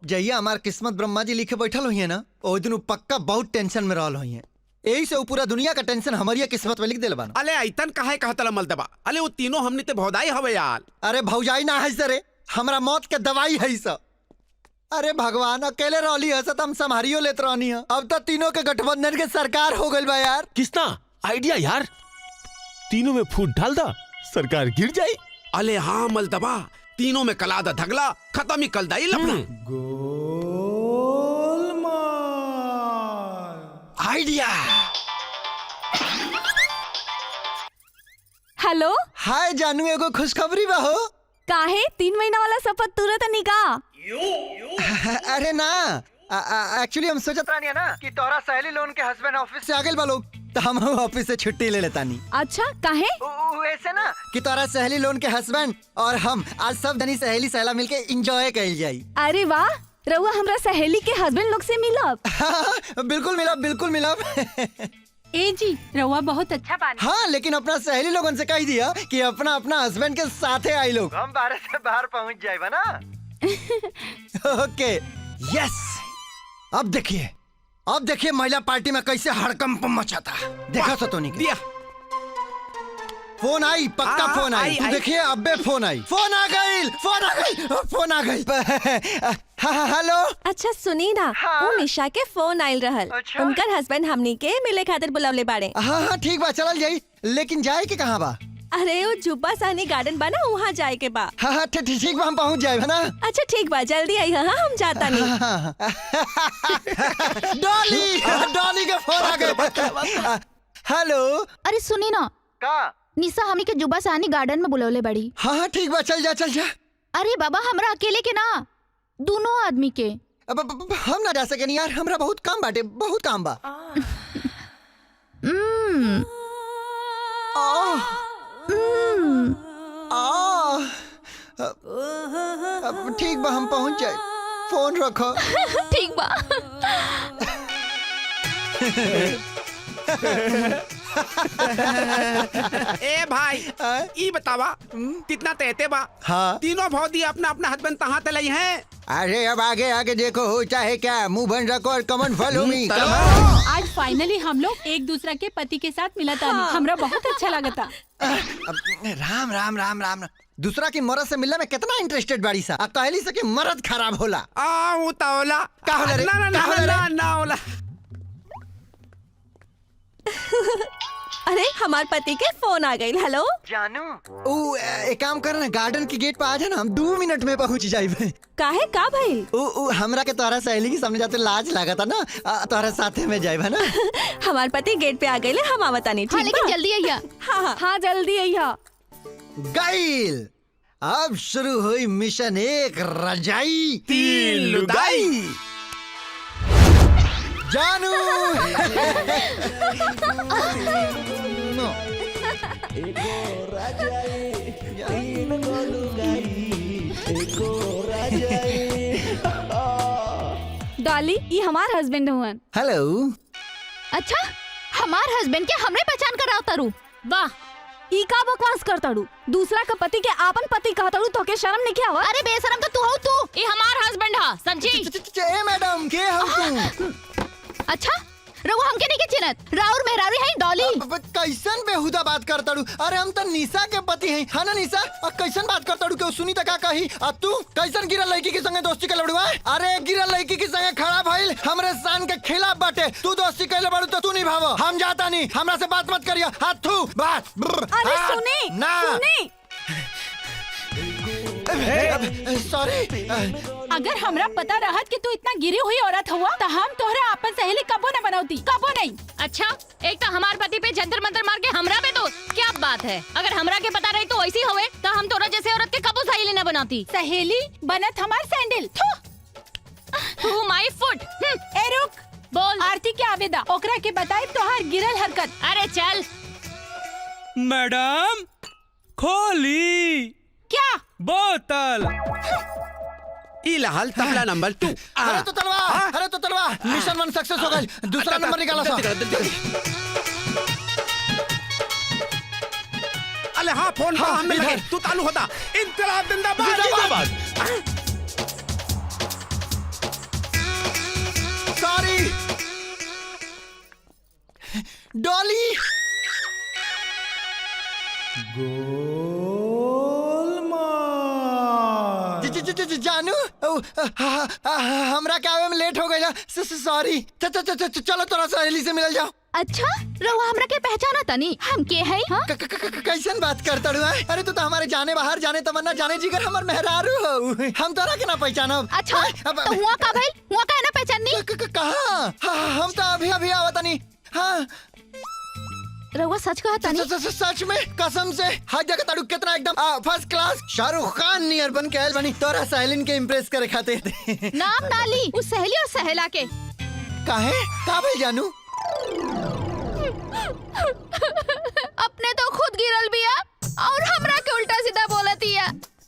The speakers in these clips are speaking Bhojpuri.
जहिया हमार किस्मत ब्रह्मा जी लिखे बैठल हुई है ना, ओ दिन पक्का बहुत टेंशन में रहल हुई है। यही से पूरा दुनिया का टेंशन हमारी किस्मत में लिख दिल बना। अले ऐतन काहे कहतला मलदबा? अले वो तीनों हमने ते भौदाई हवे यार। अरे भौजाई ना है सरे, हमरा मौत के दवाई है सब। अरे भगवान, अकेले रहली है तो हम संभारियो लेत रहनी है। अब तो तीनों के गठबंधन के सरकार हो गई बा यार। किसना आइडिया यार, तीनों में फूट डाल दा, सरकार गिर जाए। अले हाँ मलदबा, तीनों में कला दा धगला, खत्म ही कल दाई लपना। आइडिया। हेलो, हाय जानू, एगो खुशखबरी बा हो। काहे 3 महीना वाला शपथ तुरंत निका? अरे ना, एक्चुअली हम सोचत रहनी है ना कि तोरा सहेली लोन के हस्बैंड ऑफिस से आ गए बा लोग, तो हम ऑफिस से छुट्टी ले लेता नहीं। अच्छा काहे? ऐसे ना कि तोरा सहेली लोन के हस्बैंड और हम आज सब धनी सहेली सहेला मिलके एंजॉय कइल जाई। अरे वाह, रउआ हमरा सहेली के हस्बैंड लोग से मिलब। बिल्कुल मिलब, बिल्कुल मिलब। ए जी, रउआ बहुत अच्छा बानी। हाँ, लेकिन अपना सहेली लोगन से कह दिया कि अपना अपना हस्बैंड के साथे आई लोग, हम 12 से बाहर पहुँच जाए ना। ओके, यस। अब देखिए महिला पार्टी में कैसे हड़कंप मचाता। देखा सतोनी दिया फोन आई, पक्का फोन आई। तू देखिए अबे फोन आई, फोन आ गई। हेलो। अच्छा सुनी ना, वो निशा के फोन आइल रहल। अच्छा? उनकर हस्बैंड हमनी के मिले खातिर बुलावले बाड़े। हाँ ठीक बा, चलल जाई, लेकिन जाए के कहाँ बा? अरे वो जुब्बा सहनी गार्डन बा ना, वहाँ जाए के बा। हाँ ठीक बा, हम पहुँच जाए ना। अच्छा ठीक बा, जल्दी आई। हाँ हम जाता नहीं। डॉली के फोन आ गए। हेलो। अरे सुनी ना, का निशा हमनी के जुबा सानी गार्डन में बुलौले बड़ी। हाँ ठीक बा, चल जा। अरे बाबा, हमरा अकेले के ना, दोनों आदमी के। हम ना जा सके नहीं यार, हमरा बहुत काम बाटे, बहुत काम बा। अब ठीक बा, हम पहुंच जाए। फोन रखो। ठीक बा। ए भाई, ई बतावा कितना तेते बा? हाँ। तीनों भौदी अपना अपना हस्बैंड तहाँ तलई हैं। अरे अब आगे देखो, हो चाहे क्या, मुंह बंद रखो और कमन फॉलो मी। आज फाइनली हम लोग एक दूसरा के पति के साथ मिला था। हमरा बहुत अच्छा लगा था। राम। दूसरा की मरद से मिलने में कितना इंटरेस्टेड बाड़ी सा। कहली से कि मरद खराब होला। वो तौला का होला रे? ना होला। अरे हमार पति के फोन आ गई। हेलो जानू, एक काम कर ना, गार्डन की गेट पे आ जाए ना, हम 2 मिनट में पहुंच जाए। काहे का भाई? हमरा के तोहरा सहेली के सामने जाते लाज लगा था ना, तोहरा साथे में जाए ना। हमार पति गेट पे आ गए, हम आवता नहीं। हाँ, लेकिन जल्दी आइया। हाँ जल्दी आइया। गाइल, अब शुरू हुई मिशन 1 रजाई 3 लुगाई। जानू। डॉली, ये हमार हस्बैंड हुवन। हेलो। अच्छा, हमार हस्बैंड के हमरे पहचान कराओ तारू। वाह, ई का बकवास करताड़ू? दूसरा का पति के आपन पति कहताड़ू, तो के शर्म नहीं क्या? अरे बेशरम तो तू हो। तू ये हमार हस्बैंड हा, समझी? मैडम के हम तू? अच्छा, रघु हमके नहीं के चिनत, राउर मेहरारू है डॉली। कैसन बेहुदा बात करताड़ू? अरे हम तो निशा के पति हैं, है ना निशा? कैसन बात करताड़ू? क्यों सुनी तक कही? अब तू कैसन गिरल लड़की के संगे दोस्ती कर लड़ुआ? अरे गिरल लड़की के संगे खड़ा भइल हमरे शान के खिलाफ बाटे। तू दोस्ती कर बड़ू तो तू निभाव, हम जाता नहीं। हमरा से बात मत करिया। हाथ थू बात। अरे सुने ना सुने, सॉरी। अगर हमरा पता रहत कि तू इतना गिरी हुई औरत हुआ, तो हम तोहरा अपन सहेली कबो न बनावती, कबो नहीं। अच्छा, एक तो हमार पति पे जंतर मंतर मार के हमरा पे तो क्या बात है? अगर हमरा के पता रही तो ऐसी होवे, तो हम तोरा जैसे औरत के कबो सहेली न बनाती। सहेली बनत हमार सैंडल। तू माय फुट। ए रुक, बोल। आरती के आवेदा, ओकरा के बताई तोहार गिरल हरकत। अरे चल। मैडम खोली क्या बोतल? इलाहल तबला नंबर 2। अरे तो तलवा, मिशन 1 सक्सेस हो गई। दूसरा नंबर निकाला सा। अले हाँ, फोन हम में लगे, तू चालू होता। इनकलाब जिंदाबाद। डॉली जानू हमरा के आवे में लेट हो गया। सॉरी। चलो तोरा सहेली से मिल जाओ। अच्छा रहुआ हमरा के पहचाना तनी हम के है? हाँ? कैसन बात करता रू? अरे तू तो हमारे जाने बाहर जाने तमन्ना जाने जिगर हमर मेहरारू हो। हम तोरा के ना पहचानब। अच्छा तो हुआ का भाई हुआ का है ना पहचाननी? कहाँ? हम तो अभी अभी आवत नहीं। हाँ रहुआ सच कहा तनी? सच में कसम से हर जगह ताड़ू कितना एकदम फर्स्ट क्लास शाहरुख खान नियर बन के आयल बनी तोरा सहेलिन के इम्प्रेस करे खातिर। नाम डाली उस सहेली और सहेला के। काहे का भाई जानू? अपने तो खुद गिरल बिया और हमरा के उल्टा सीधा बोलतिया।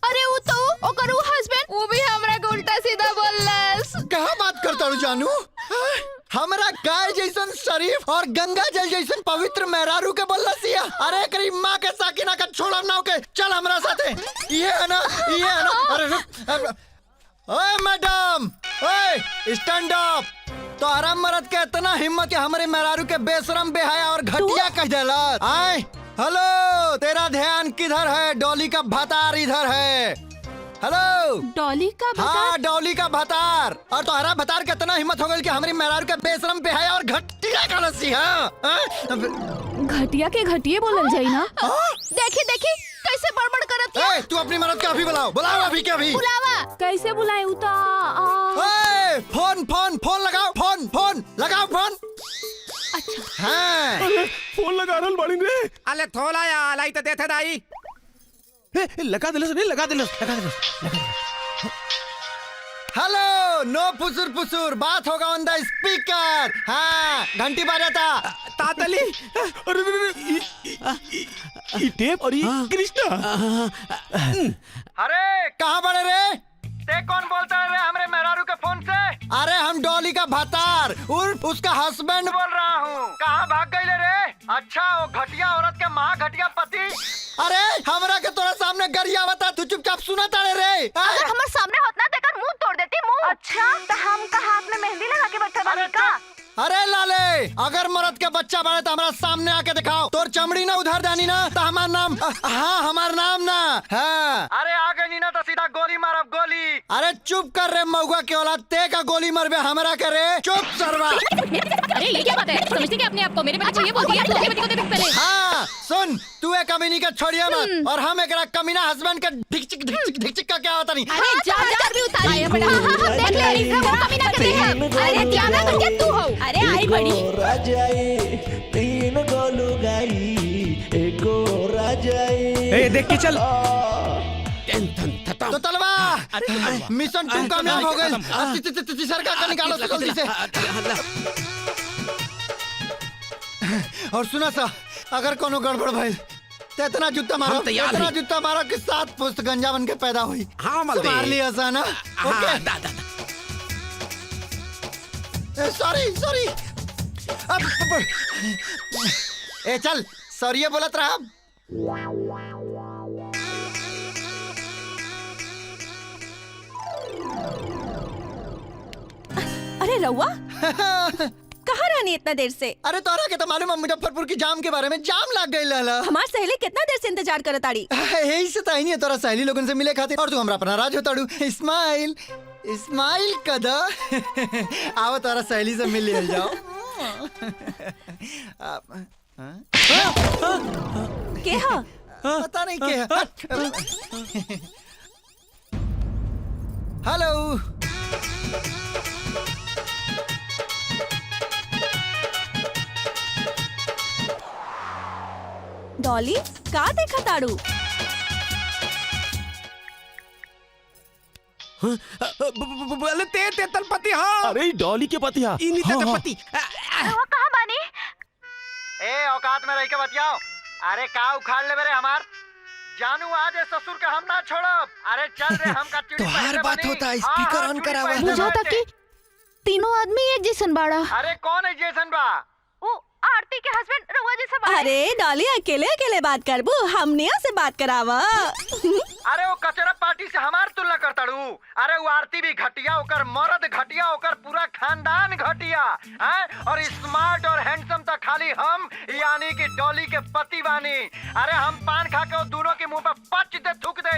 अरे वो तो ओकर हस्बैंड वो भी हमरा के उल्टा सीधा बोललस। कहाँ बात करता रू जानू? हमरा गाय जैसन शरीफ और गंगा जल जैसन पवित्र मेहरारू के बोललसिया। अरे करी माँ के साकिना का छोड़म ना के चल हमरा साथे। ये है ना। अरे ओए मैडम ओए स्टैंड अप। तो आराम मरद के इतना हिम्मत है हमारे मेहरारू के बेशरम बेहाया और घटिया कह देला। आए हेलो तेरा ध्यान किधर है? डॉली का भतार इधर है। हेलो डॉली का हाँ डॉली का भतार। और तुम्हारा भतार का इतना हिम्मत हो गई कि हमारी मेहरारू के बेशरम बेहाया और घटिया का लस्सी है। घटिया के घटिए बोलल जाई ना। देखी देखी कैसे बड़बड़ करत है। तू अपनी मरद के अभी बुलाओ अभी के अभी। बुलावा कैसे बुलाए उता? फोन लगाओ फोन लगाओ फोन। अच्छा हाँ फोन लगा रहल बाड़ी रे। अले थोला या लाई तो देथे दाई। लगा दिलस रे लगा दिलस। हेलो नो फुसुर बात होगा ऑन द स्पीकर। हाँ घंटी बजाता तातली। अरे ये टेप और ये कृष्णा। अरे कहाँ बड़े रे? ते कौन बोलता है रे हमरे मेहरारू के फोन से? अरे हम डॉली का भतार उर्फ उसका हस्बैंड बोल रहा हूँ। कहाँ भाग गई रे? अच्छा वो घटिया औरत के महा घटिया पति। अरे हमरा के तोरा सामने गरिया बता तू चुपचाप सुना तारे रे। अगर हमारे सामने होत ना तेकर मुंह तोड़ देती मुंह। अच्छा तो हम का हाथ में मेहंदी लगा के बैठे बानी का? अरे लाले अगर मरद के बच्चा बने तो हमारा सामने आके दिखाओ। तोर चमड़ी ना उधर जानी ना तो हमार नाम हाँ हमार नाम ना। हाँ अरे आगे नी ना तो सीधा गोली मारब गोली। अरे चुप कर रे मऊगा के औलाद ते का गोली मरबे हमरा करे। चुप सरवा। अरे ये क्या बात है? समझती क्या अपने आप को? मेरे पति को ये बोलती है तू अपने पति को देख पहले। हाँ सुन तू एक कमीनी का छोड़िया मत और हम एक कमीना हस्बैंड का ढिक का क्या होता नहीं। अरे जा भी उतारी। हां देख ले वो कमीना के देख। अरे त्यागा करके तू हो। अरे आई बड़ी तीन गोलू गाई एको राजाई। ए देख के चल। टेंशन खत्म। तो तलवा मिशन तुम कामयाब हो गए। सर का निकालो जल्दी से। और सुना सा अगर कोनो गड़बड़ भइल तो इतना जूता मारो कि 7 पुस्त गंजा बन के पैदा हुई। हाँ मल दे। मार लिया सा ना। हाँ सॉरी ए चल सॉरी बोलत रहा। अरे रउआ कहाँ रहनी इतना देर से? अरे तोरा के तो मालूम है मुजफ्फरपुर की जाम के बारे में। जाम लग गई लाला। हमार सहेली कितना देर से इंतजार करत आड़ी। यही से तो नहीं है तोरा सहेली लोगन से मिले खातिर और तू हमरा अपना राज होताड़ू। इस्माइल कदा आओ तोरा सहेली से मिल लिया जाओ। के हा? पता नहीं क्या। हेलो डॉली का देखा ताड़ू? बोले ते तलपति। हाँ अरे डॉली के पति हा। इन्हीं तलपति। वो कहां बानी? ए औकात में रह के बतियाओ। अरे का उखाड़ ले मेरे हमार जानू आज ससुर के हम ना छोड़ब। अरे चल रे हम का चिड़ी। तो हर बात होता है स्पीकर ऑन करावा। बुझाता कि तीनों आदमी एक जैसन बाड़ा। अरे कौन है जैसन बा? आरती के हस्बैंड रउआ जैसा बाड़े। अरे डॉली अकेले अकेले बात करबू, हमने से बात करावा। अरे वो कचरा पार्टी से हमार तुलना करताड़ू। अरे वो आरती भी घटिया, ओकर मर्द घटिया, ओकर पूरा खानदान घटिया हैं? और स्मार्ट और हैंडसम तो खाली हम यानी कि डॉली के पति बानी। अरे हम पान खा के वो दोनों के मुंह पे पच दे थूक दे।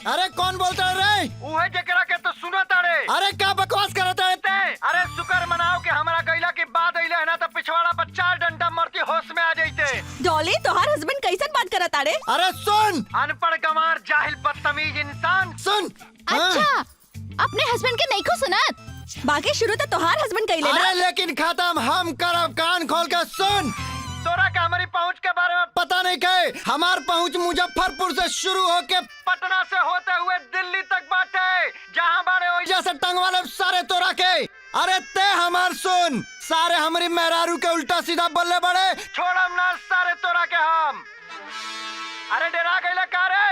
अरे कौन बोलता है रे? उहे जेकरा के तो सुना तारे। अरे क्या बकवास करता है? अरे शुक्र मनाओ कि हमारा गैला के बाद अइले है ना तो पिछवाड़ा पर 4 डंडा मरती होश में आ जाते। डॉली तोहार हस्बैंड कैसन बात करत ताड़े? अरे सुन अनपढ़ गंवार जाहिल बदतमीज इंसान, सुन। अच्छा अपने हस्बैंड के नहीं को सुनत? बाकी शुरू तो तोहार हस्बैंड कइले ना। अरे लेकिन खत्म हम करब, कान खोल के सुन। तोरा का हमारी पहुंच के बारे में पता नहीं के? हमार पहुंच मुजफ्फरपुर से शुरू होके पटना से होते हुए दिल्ली तक बाटे। जहाँ बारे वही से टंग वाले सारे तोरा के। अरे ते हमार सुन, सारे हमारी मेहरारू के उल्टा सीधा बोलने बड़े छोड़म ना सारे तोरा के हम। अरे डरा गइले का रे?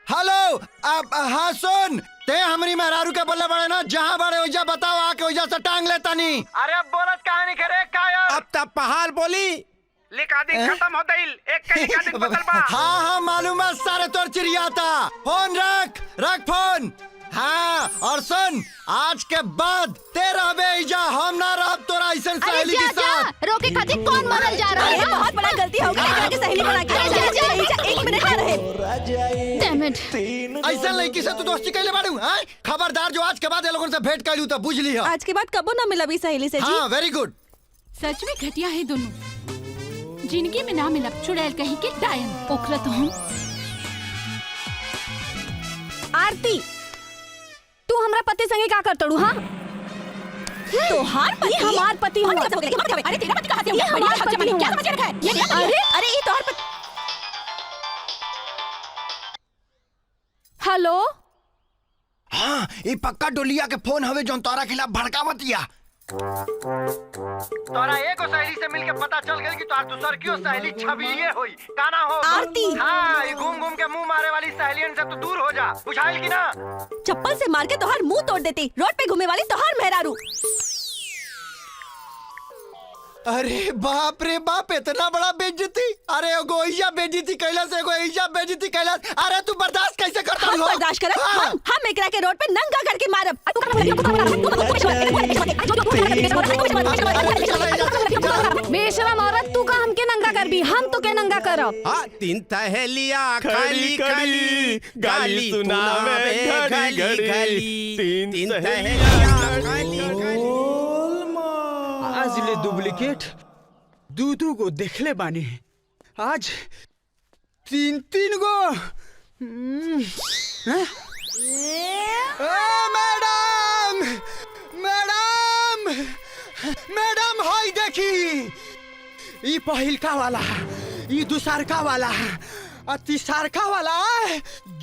हेलो अब हाँ सुन, ते हमारी मेहरारू के बोलने बड़े ना, जहाँ बड़े ओइजा बताओ आके ओइजा से टांग लेता नहीं। अरे अब बोलत कहानी करे काया। अब तब पहाड़ बोली लिखा दिन खत्म हो गइल, एक का लिखा दिन बदल बा। हाँ हाँ मालूम है सारे तोर चिड़िया था। फोन रख फोन। हाँ और सुन, आज के बाद तेरा बेइजा हम ना रहब तोरा ऐसन अरे सहेली के साथ। रोके खातिर कौन मरल जा रहा अरे है? बहुत बड़ा गलती हो गई एकरा के सहेली बना के। एक मिनट ना रहे। राजाई Damn it. तीन ऐसा लड़की से तू दोस्ती कैले बाड़ू? हैं? खबरदार जो आज के बाद ये लोगों से भेंट कैलू तो बुझ लिया। आज के बाद कबो ना मिला भी सहेली से जी। हाँ वेरी गुड। सच में घटिया है दोनों, जिंदगी में ना मिला चुड़ैल कहीं के डायन। ओकरा तो हम आरती तू हमरा पति संगे का करतड़ू? हाँ तोहार पति हमार पति हुआ। अरे तेरा पति कहाँ से हुआ? ये हमारा बड़ी पति हुआ। क्या समझ के रखा है? ये क्या अरे अरे ये तोहार पति। हेलो हाँ ये पक्का डोलिया के फोन हवे जोन तोरा खिलाफ भड़कावतिया। तोरा एगो सहेली से मिलके पता चल गई कि तोहार दूसर क्यों सहेली छबिलिये होई। काना हो आरती। हाँ ये घूम घूम के मुंह मारे वाली सहेलियन से तू दूर हो जा। बुझाइल की ना? चप्पल से मार के तोहार मुंह तोड़ देती। रोड पे घूमे वाली तोहार मेहरारू। अरे बाप रे बाप इतना बड़ा बेइज्जती। अरे एगो ऐजा बेइज्जती कैला से एगो ऐजा बेइज्जती कैला। अरे तू बर्दाश्त कैसे करता हम हो? बर्दाश्त करब। हाँ। हम एकरा के रोड पे नंगा करके मारब। बेशरम औरत तू का हमके नंगा करबी, हम तो के नंगा करब। हाँ तीन सहेलियां खली खली गाली सुनावे घड़ी घड़ी। तीन सहेलियां खली खली। आज ले डुप्लीकेट दू गो देखले बानी, आज 3 गो। मैडम मैडम मैडम हाय देखी, ई पहिलका वाला, ई दूसरका वाला, आ तीसरका वाला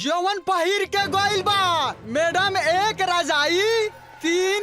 जवन पहिर के गइल बा। मैडम एक रजाई 3